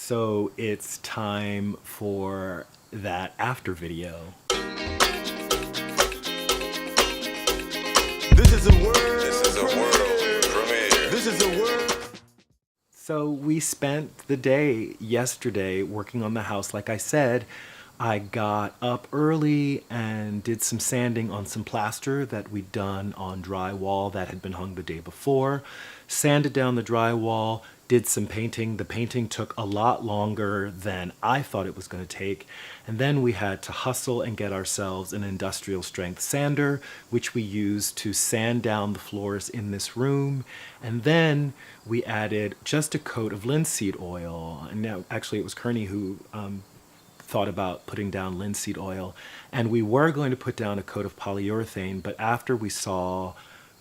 So it's time for that after video. This is a world premiere. This is a world. So we spent the day yesterday working on the house. Like I said, I got up early and did some sanding on some plaster that we'd done on drywall that had been hung the day before. Sanded down the drywall, did some painting. The painting took a lot longer than I thought it was going to take. And then we had to hustle and get ourselves an industrial strength sander, which we used to sand down the floors in this room. And then we added just a coat of linseed oil. And now, actually, it was Kearney who thought about putting down linseed oil. And we were going to put down a coat of polyurethane, but after we saw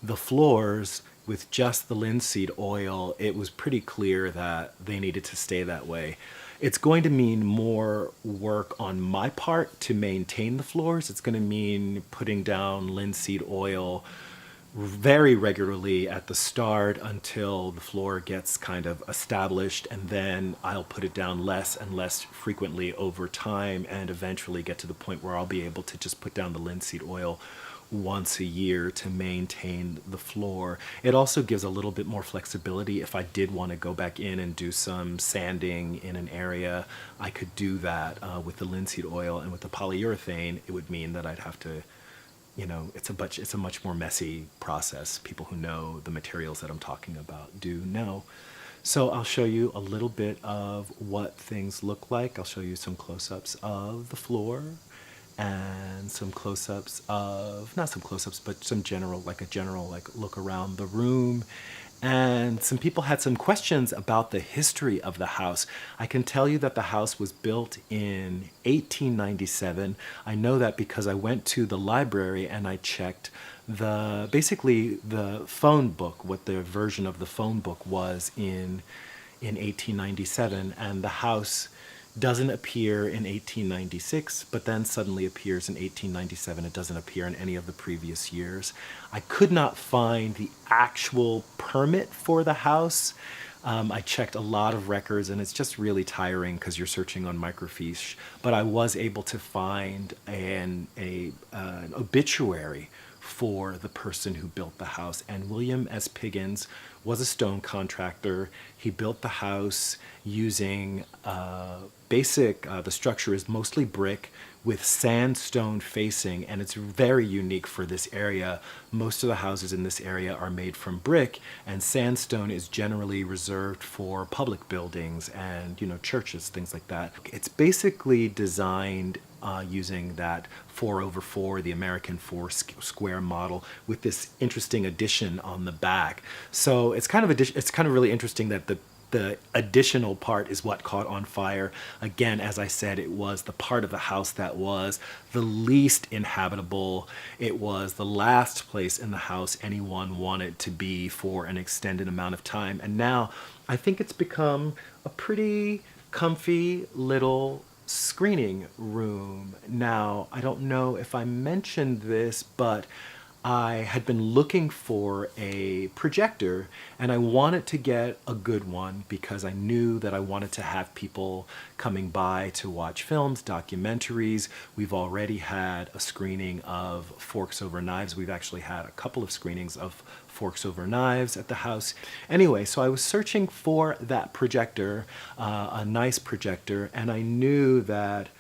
the floors with just the linseed oil, it was pretty clear that they needed to stay that way. It's going to mean more work on my part to maintain the floors. It's going to mean putting down linseed oil very regularly at the start until the floor gets kind of established, and then I'll put it down less and less frequently over time and eventually get to the point where I'll be able to just put down the linseed oil once a year to maintain the floor. It also gives a little bit more flexibility. If I did want to go back in and do some sanding in an area, I could do that with the linseed oil. And with the polyurethane, it would mean that I'd have to, you know, it's a much more messy process. People who know the materials that I'm talking about do know. So I'll show you a little bit of what things look like. I'll show you some close-ups of the floor and some close-ups of, not some close-ups, but some general look around the room. And some people had some questions about the history of the house. I can tell you that the house was built in 1897. I know that because I went to the library and I checked basically the phone book, what the version of the phone book was in 1897, and the house doesn't appear in 1896, but then suddenly appears in 1897. It doesn't appear in any of the previous years. I could not find the actual permit for the house. I checked a lot of records, and it's just really tiring because you're searching on microfiche. But I was able to find an obituary for the person who built the house. And William S. Piggins was a stone contractor. He built the house using the structure is mostly brick with sandstone facing, and it's very unique for this area. Most of the houses in this area are made from brick, and sandstone is generally reserved for public buildings and, you know, churches, things like that. It's basically designed using that 4/4, the American 4 square model, with this interesting addition on the back. So it's kind of really interesting that the additional part is what caught on fire. Again, as I said, it was the part of the house that was the least inhabitable. It was the last place in the house anyone wanted to be for an extended amount of time. And now I think it's become a pretty comfy little screening room. Now, I don't know if I mentioned this, but I had been looking for a projector, and I wanted to get a good one because I knew that I wanted to have people coming by to watch films, documentaries. We've already had a screening of Forks Over Knives. We've actually had a couple of screenings of Forks Over Knives at the house. Anyway, so I was searching for that projector, a nice projector, and I knew that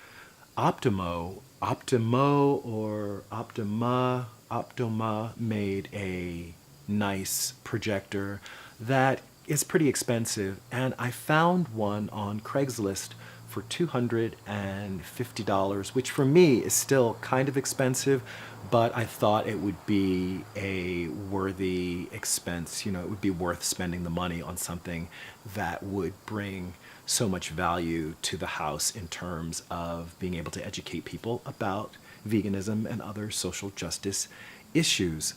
Optoma made a nice projector that is pretty expensive, and I found one on Craigslist for $250, which for me is still kind of expensive, but I thought it would be a worthy expense. You know, it would be worth spending the money on something that would bring so much value to the house in terms of being able to educate people about veganism and other social justice issues.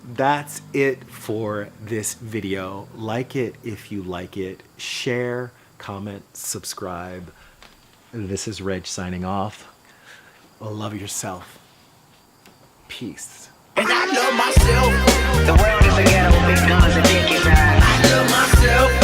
That's it for this video. Like it if you like it. Share, comment, subscribe. This is Reg signing off. Love yourself. Peace. And I love myself. The world is a ghetto, big guns and dick inside. I love myself.